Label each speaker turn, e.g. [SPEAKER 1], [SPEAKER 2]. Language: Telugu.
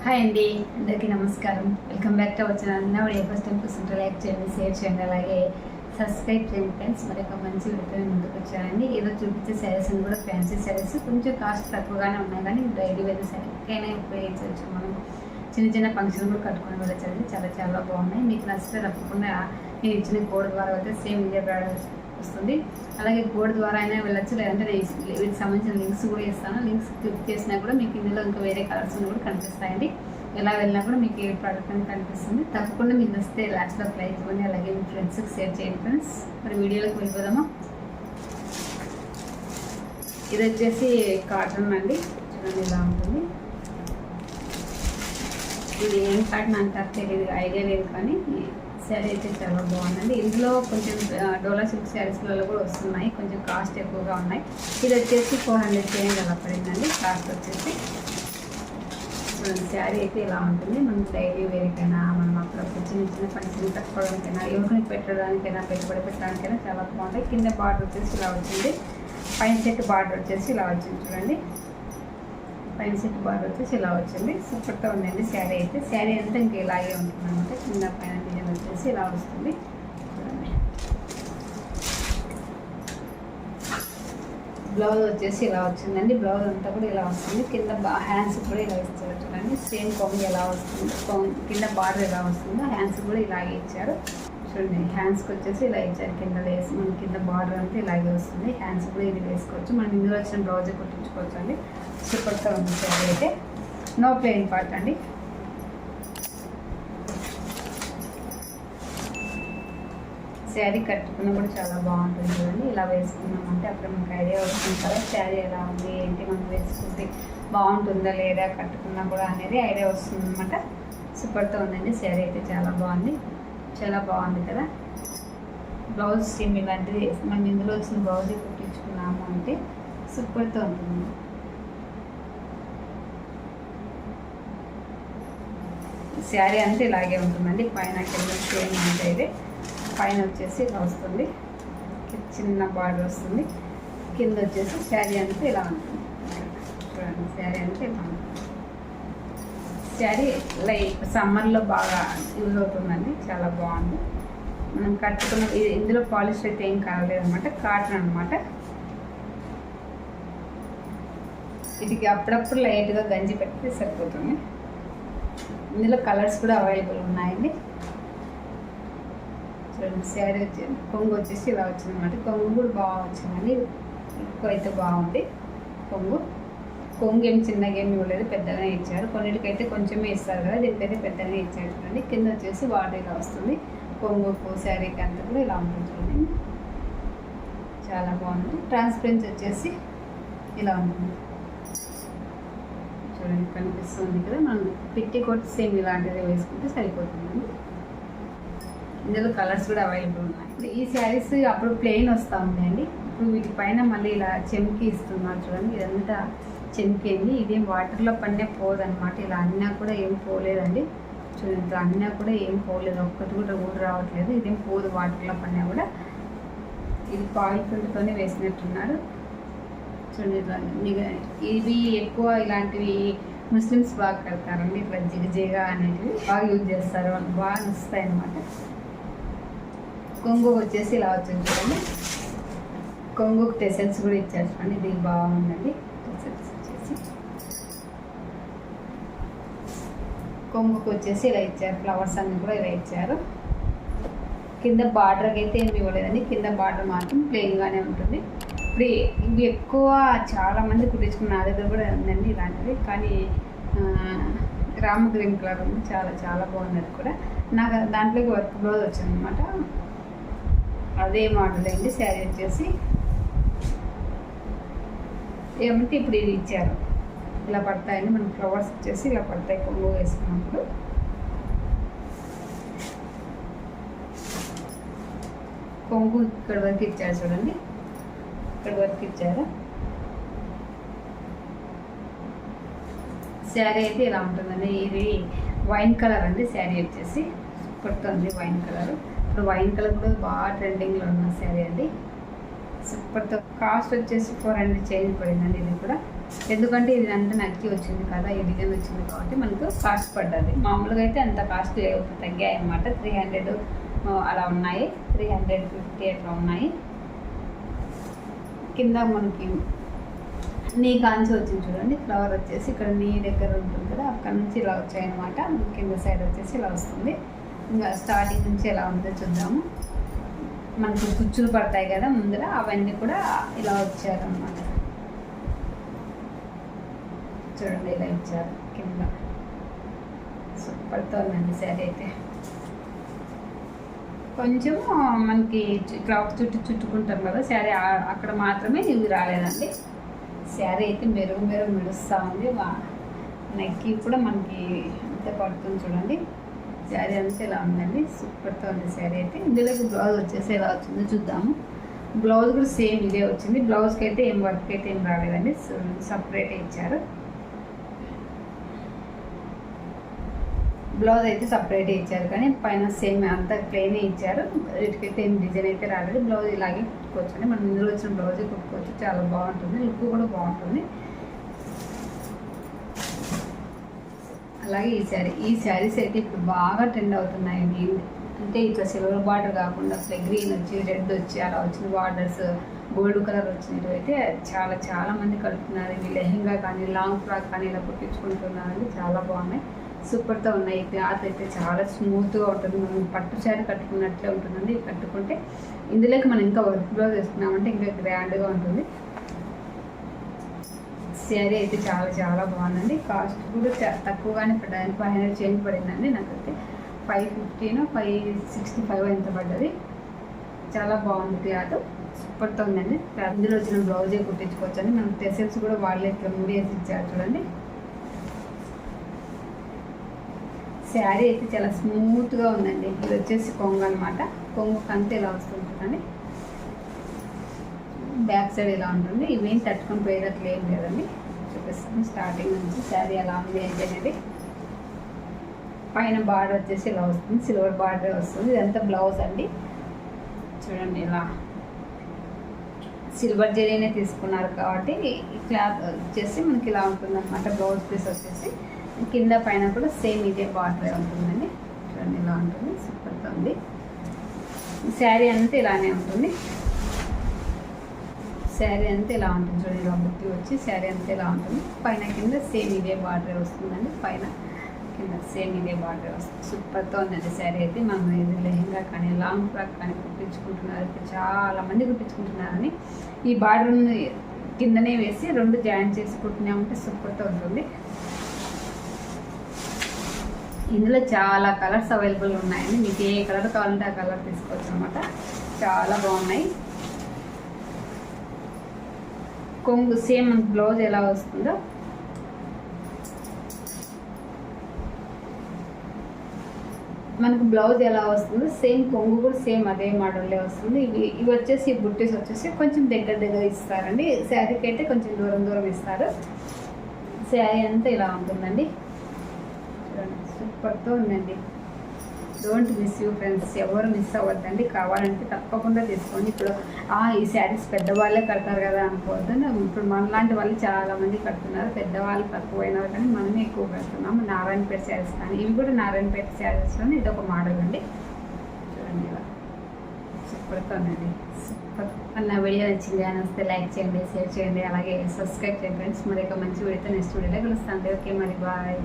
[SPEAKER 1] హాయ్ అండి, అందరికీ నమస్కారం. Welcome back to our channel. నా వీడియో ఫస్ట్ టైం చూస్తుంటే లైక్ చేయండి, షేర్ చేయండి, అలాగే సబ్స్క్రైబ్ చేయండి ఫ్రెండ్స్. మరి ఒక మంచి వీడియో ముందుకు వచ్చానండి. ఈరోజు చూపించే శారీస్ కూడా ఫ్యాన్సీ శారీస్, కొంచెం కాస్ట్ తక్కువగానే ఉన్నాయి, కానీ డైలీ వేర్ శారీకైనా ఉపయోగించవచ్చు. మనం చిన్న చిన్న ఫంక్షన్ కూడా కట్టుకొని వెళ్ళచ్చండి. చాలా చాలా బాగున్నాయి. మీకు నచ్చితే తప్పకుండా నేను ఇచ్చిన కోడ్ ద్వారా అయితే సేమ్ ఇండియా ప్రోడక్ట్ వస్తుంది. అలాగే కోడ్ ద్వారా అయినా వెళ్ళచ్చు, లేదంటే వీటికి సంబంధించిన లింక్స్ కూడా ఇస్తాను. లింక్స్ క్లిక్ చేసినా కూడా మీకు ఇందులో ఇంకా వేరే కలర్స్ కూడా కనిపిస్తాయండి. ఎలా వెళ్ళినా కూడా మీకు ఏ ప్రోడక్ట్ అని కనిపిస్తుంది. తప్పకుండా మీకు వస్తే లాస్ట్లో లైక్ ఇవ్వండి, అలాగే మీ ఫ్రెండ్స్కి షేర్ చేయండి ఫ్రెండ్స్. మరి వీడియోలోకి వెళ్ళిపోదామా. ఇది వచ్చేసి కాటన్ అండి, చూడండి ఇలా ఉంటుంది. ఇది ఏం కాటన్ అంటారు తెలియదు, ఐడియా లేదు, కానీ శారీ అయితే చాలా బాగుందండి. ఇందులో కొంచెం డోలా సిల్క్ శారీస్లలో కూడా వస్తున్నాయి, కొంచెం కాస్ట్ ఎక్కువగా ఉన్నాయి. ఇది వచ్చేసి 400 చేంజ్ అలా పడిందండి కాస్ట్ వచ్చేసి. శారీ అయితే ఇలా ఉంటుంది. మనం డైలీ వేరికైనా, మనం అప్పుడప్పుడు చిన్న చిన్న ఫంక్షన్ కట్టుకోవడానికైనా, ఎవరిని పెట్టడానికైనా, పెట్టుబడి పెట్టడానికైనా చాలా బాగుంటాయి. కింద బార్డర్ వచ్చేసి ఇలా వచ్చింది, పైన సెట్ బార్డర్ వచ్చేసి ఇలా వచ్చింది. చూడండి, పైన సెట్ బార్డర్ వచ్చేసి ఇలా వచ్చింది. సూపర్గా ఉందండి శారీ అయితే. శారీ అంతా ఇంకా ఇలాగే ఉంటుంది అనమాట. కింద పైన డిజైన్ వచ్చేసి ఇలా వస్తుంది. చూడండి, బ్లౌజ్ వచ్చేసి ఇలా వచ్చిందండి. బ్లౌజ్ అంతా కూడా ఇలా వస్తుంది. కింద హ్యాండ్స్ కూడా ఇలా ఇచ్చారు. చూడండి, సేమ్ కొంగు ఎలా వస్తుంది, కింద బార్డర్ ఎలా వస్తుందో హ్యాండ్స్ కూడా ఇలాగే ఇచ్చారు. చూడండి, హ్యాండ్స్కి వచ్చేసి ఇలా ఇచ్చారు. కింద వేసి మన కింద బార్డర్ అంతా ఇలాగే వస్తుంది. హ్యాండ్స్ కూడా ఇది వేసుకోవచ్చు. మనం ఇందులో వచ్చిన బ్లౌజే కుట్టించుకోవచ్చు అండి. సూపర్గా ఉంది శారీ అయితే. నో ప్లెయిన్ పార్ట్ అండి. శారీ కట్టుకున్నా కూడా చాలా బాగుంటుంది. చూడండి, ఇలా వేసుకున్నామంటే అప్పుడు మనకు ఐడియా వస్తుంది కదా, శారీ ఎలా ఉంది ఏంటి, మనం వేసుకుంటే బాగుంటుందా లేదా, కట్టుకున్నా కూడా అనేది ఐడియా వస్తుంది అనమాట. సూపర్తో ఉందండి శారీ అయితే. చాలా బాగుంది, చాలా బాగుంది కదా. బ్లౌజ్ సేమ్ ఇలాంటిది మనం ఇందులో వచ్చిన బ్లౌజే కుట్టించుకున్నాము అంటే సూపర్తో ఉంటుంది. శారీ అంతా ఇలాగే ఉంటుందండి. పైన కింద సేమ్ అంటే ఇది పైన వచ్చేసి ఇలా వస్తుంది, చిన్న బార్డర్ వస్తుంది. కింద వచ్చేసి శారీ అంతా ఇలా ఉంటుంది. చూడండి, శారీ అంతా ఇలా ఉంటుంది. శారీ లైక్ సమ్మర్లో బాగా యూజ్ అవుతుందండి. చాలా బాగుంది. మనం కట్టుకున్న ఇందులో పాలిష్ అయితే ఏం కాలేదు అనమాట, కాటన్ అనమాట. వీటికి అప్పుడప్పుడు లైట్గా గంజి పెడితే సరిపోతుంది. ఇందులో కలర్స్ కూడా అవైలబుల్ ఉన్నాయండి. చూడండి, శారీ వచ్చి కొంగు వచ్చేసి ఇలా వచ్చిందన్నమాట. కొంగు కూడా బాగా వచ్చిందండి. ఎక్కువ అయితే బాగుంది. కొంగు ఏం చిన్నగా ఏమి ఇవ్వలేదు, పెద్దగానే ఇచ్చారు. కొన్నిటికైతే కొంచెమే ఇస్తారు కదా, దీనికైతే పెద్దగానే ఇచ్చారు. చూడండి, కింద వచ్చేసి వాటర్ ఇలా వస్తుంది. కొంగుకు శారీకి అంతా కూడా ఇలా ఉంటుంది. చూడండి, చాలా బాగుంది. ట్రాన్స్పరెన్సీ వచ్చేసి ఇలా ఉంటుంది. చూడండి, కనిపిస్తుంది కదా. మనం పిట్టి కోట్ సేమ్ ఇలాంటిది వేసుకుంటే సరిపోతుందండి. ఇందులో కలర్స్ కూడా అవైలబుల్ ఉన్నాయి. ఈ శారీస్ అప్పుడు ప్లెయిన్ వస్తూ ఉన్నాయండి. ఇప్పుడు వీటి పైన మళ్ళీ ఇలా చెమ్కి ఇస్తున్నారు. చూడండి, ఇదంతా చెమ్కి అండి. ఇదేం వాటర్లో పడినా పోదనమాట. ఇలా అన్నా కూడా ఏం పోలేదండి. చూడండి, ఇట్లా అన్నా కూడా ఏం పోలేదు, ఒక్కటి కూడా ఊరు రావట్లేదు. ఇదేం పోదు వాటర్లో పడినా కూడా. ఇది పాయిల్ ప్రింట్తోనే వేసినట్టున్నారు. చూడండి, ఇవి ఎక్కువ ఇలాంటివి ముస్లిమ్స్ బాగా కడతారండి. ఇట్లా జిగజిగా అనేటివి బాగా యూజ్ చేస్తారు, వాళ్ళు బాగా నచ్చుతాయి అన్నమాట. కొంగు వచ్చేసి ఇలా వచ్చింది. చూడండి, కొంగుకు టెసెల్స్ కూడా ఇచ్చారు. చూడండి, ఇది బాగుందండి. టెసెల్స్ వచ్చేసి కొంగుకు వచ్చేసి ఇలా ఇచ్చారు. ఫ్లవర్స్ అన్ని కూడా ఇలా ఇచ్చారు. కింద బార్డర్కి అయితే ఏమి ఇవ్వలేదండి. కింద బార్డర్ మాత్రం ప్లెయిన్గానే ఉంటుంది. ఇప్పుడు ఇవి ఎక్కువ చాలామంది కుట్టించుకున్న నా దగ్గర కూడా ఉందండి ఇలాంటివి, కానీ రామ గ్రీన్ కలర్ ఉంది. చాలా చాలా బాగుంది. అది కూడా నాకు దాంట్లోకి వర్క్ బ్లౌజ్ వచ్చింది అనమాట. అదే మోడల్ అండి. శారీ వచ్చేసి ఏమంటే ఇప్పుడు ఇది ఇచ్చారు, ఇలా పడతాయండి. మనం ఫ్లవర్స్ వచ్చేసి ఇలా పడతాయి కొంగు వేసుకున్నప్పుడు. కొంగు ఇక్కడ వరకు ఇచ్చారు. చూడండి, ఇక్కడ వరకు ఇచ్చారు. శారీ అయితే ఇలా ఉంటుందండి. ఇది వైన్ కలర్ అండి. శారీ వచ్చేసి సూపర్తో వైన్ కలర్. ఇప్పుడు వైన్ కలర్ కూడా బాగా ట్రెండింగ్లో ఉన్న శారీ అండి. సూపర్తో. కాస్ట్ వచ్చేసి 400 చేంజ్ పడిందండి. ఇది కూడా ఎందుకంటే ఇది అంతా నచ్చి వచ్చింది కదా, ఈ డిజైన్ వచ్చింది కాబట్టి మనకు కాస్ట్ పడ్డది. మామూలుగా అయితే అంత కాస్ట్ తగ్గాయి అన్నమాట. 300 అలా ఉన్నాయి, 350 అట్లా ఉన్నాయి. కింద మనకి నీ కాంచి వచ్చింది చూడండి, ఫ్లవర్ వచ్చేసి ఇక్కడ నీ దగ్గర ఉంటుంది కదా, అక్కడ నుంచి ఇలా వచ్చాయన్నమాట. కింద సైడ్ వచ్చేసి ఇలా వస్తుంది. ఇంకా స్టార్టింగ్ నుంచి ఎలా ఉందో చూద్దాము. మనకు కుచ్చులు పడతాయి కదా ముందర, అవన్నీ కూడా ఇలా వచ్చారన్నమాట. చూడండి ఇలా ఇచ్చారు కింద. సూపర్తో ఉందండి శారీ అయితే. కొంచెం మనకి క్లాత్ చుట్టుకుంటాం కదా శారీ, అక్కడ మాత్రమే ఇవి రాలేదండి. శారీ అయితే మెరుగు మెరుస్తూ ఉంది. నెక్కి కూడా మనకి అంత పడుతుంది చూడండి. శారీ అంతా ఇలా ఉందండి, సూపర్తో ఉంది శారీ అయితే. ఇందులోకి బ్లౌజ్ వచ్చేసి ఎలా వచ్చిందో చూద్దాము. బ్లౌజ్ కూడా సేమ్ ఇదే వచ్చింది. బ్లౌజ్కి అయితే ఏం వర్క్ అయితే ఏం రాలేదండి, సపరేట్ ఇచ్చారు. బ్లౌజ్ అయితే సపరేట్ ఇచ్చారు, కానీ పైన సేమ్ అంతా ప్లెయినే ఇచ్చారు. వీటికైతే ఏం డిజైన్ అయితే రాలేదు. బ్లౌజ్ ఇలాగే కుట్టుకోవచ్చు అండి, మనం ఇందులో వచ్చిన బ్లౌజే కుట్టుకోవచ్చు. చాలా బాగుంటుంది, లుక్ కూడా బాగుంటుంది. అలాగే ఈ శారీస్ అయితే ఇప్పుడు బాగా ట్రెండ్ అవుతున్నాయండి. అంటే ఇట్లా సిల్వర్ బార్డర్ కాకుండా అసలు గ్రీన్ వచ్చి రెడ్ వచ్చి అలా వచ్చిన బార్డర్స్, గోల్డ్ కలర్ వచ్చినవి అయితే చాలా మంది కడుతున్నారు. ఇవి లెహెంగా కానీ లాంగ్ ఫ్రాక్ కానీ ఇలా కుట్టించుకుంటున్నారండి. చాలా బాగున్నాయి, సూపర్తో ఉన్నాయి. క్లాత్ అయితే చాలా స్మూత్గా ఉంటుంది, మనం పట్టు శారీ కట్టుకున్నట్లే ఉంటుందండి. కట్టుకుంటే ఇందులోకి మనం ఇంకా వర్క్ బ్లౌజ్ వేసుకున్నామంటే ఇంకా గ్రాండ్గా ఉంటుంది. శారీ అయితే చాలా బాగుందండి. కాస్ట్ కూడా తక్కువగానే పడ్డాయి, 500 చేంజ్ పడిందండి. నాకైతే 550 565 ఎంత పడ్డది. చాలా బాగుంది క్లాత్, సూపర్తో ఉందండి. ఇందులో వచ్చిన బ్లౌజే కుట్టించుకోవచ్చు అండి. మనకు టెసల్స్ కూడా వాళ్ళే ఇట్లా వేసి ఇచ్చారు చూడండి. శారీ అయితే చాలా స్మూత్గా ఉందండి. ఇది వచ్చేసి కొంగు అనమాట. కొంగు కంటే ఇలా వస్తుంటుందండి. బ్యాక్ సైడ్ ఇలా ఉంటుంది. ఇవేం తట్టుకొని పోయేటట్లు ఏం లేదండి. చూపిస్తాను స్టార్టింగ్ నుంచి శారీ ఎలా ఉంది ఏంటి అనేది. పైన బార్డర్ వచ్చేసి ఇలా వస్తుంది, సిల్వర్ బార్డర్ వస్తుంది. ఇదంతా బ్లౌజ్ అండి. చూడండి ఇలా సిల్వర్ జరీనే తీసుకున్నారు కాబట్టి ఈ క్లాత్ వచ్చేసి మనకి ఇలా ఉంటుంది అనమాట. బ్లౌజ్ పీస్ వచ్చేసి కింద పైన కూడా సేమ్ ఇదే బార్డర్ ఉంటుందండి. చూడండి ఇలా ఉంటుంది, సూపర్గా ఉంది. శారీ అంతా ఇలానే ఉంటుంది. శారీ అంతా ఇలా ఉంటుంది చూడండి. ఇలా బుట్టి వచ్చి శారీ అంతా ఇలా ఉంటుంది. పైన కింద సేమ్ ఇదే బార్డర్ వస్తుందండి. పైన కింద సేమ్ ఇదే బార్డర్ వస్తుంది. సూపర్తో ఉందండి శారీ అయితే. మనం ఇది లెహెంగా కానీ లాంగ్ ఫ్రాక్ కానీ కుట్టించుకుంటున్నారు. ఇప్పుడు చాలామంది కుట్టించుకుంటున్నారని ఈ బార్డర్ కిందనే వేసి 2 జాయిన్ చేసి కుట్టినామంటే సూపర్తో ఉంటుంది. ఇందులో చాలా కలర్స్ అవైలబుల్ ఉన్నాయండి. మీకు ఏ కలర్ కావాలంటే ఆ కలర్ తీసుకోవచ్చు అనమాట. చాలా బాగున్నాయి. కొంగు సేమ్ మనకు బ్లౌజ్ ఎలా వస్తుందో మనకు బ్లౌజ్ ఎలా వస్తుందో సేమ్ కొంగు కూడా సేమ్ అదే మోడల్లో వస్తుంది. ఇవి వచ్చేసి బుట్టీస్ వచ్చేసి కొంచెం దగ్గర ఇస్తారండి. శారీకి అయితే కొంచెం దూరం ఇస్తారు. శారీ అంతా ఇలా ఉంటుందండి. సూపర్తో ఉందండి. Don't miss you friends. ఎవరు మిస్ అవ్వద్దండి. కావాలంటే తప్పకుండా తీసుకోండి. ఇప్పుడు ఈ శారీస్ పెద్దవాళ్ళే కడతారు కదా అనుకోవద్దు. ఇప్పుడు మనలాంటి వాళ్ళు చాలామంది కడుతున్నారు. పెద్దవాళ్ళు తక్కువైనారు కానీ మనమే ఎక్కువ కడుతున్నాము. నారాయణపేట శారీస్ కానీ ఇవి కూడా నారాయణపేట శారీస్లోనే ఇది ఒక మోడల్ అండి. చూడండి ఇలా సూపర్తో ఉందండి. సూపర్. నా వీడియో నచ్చింది అని వస్తే లైక్ చేయండి, షేర్ చేయండి, అలాగే సబ్స్క్రైబ్ చేయండి ఫ్రెండ్స్. మరి ఒక మంచి వీడియోతో నెక్స్ట్ వీడియోలో కలుస్తాను. ఓకే మరి బాయ్.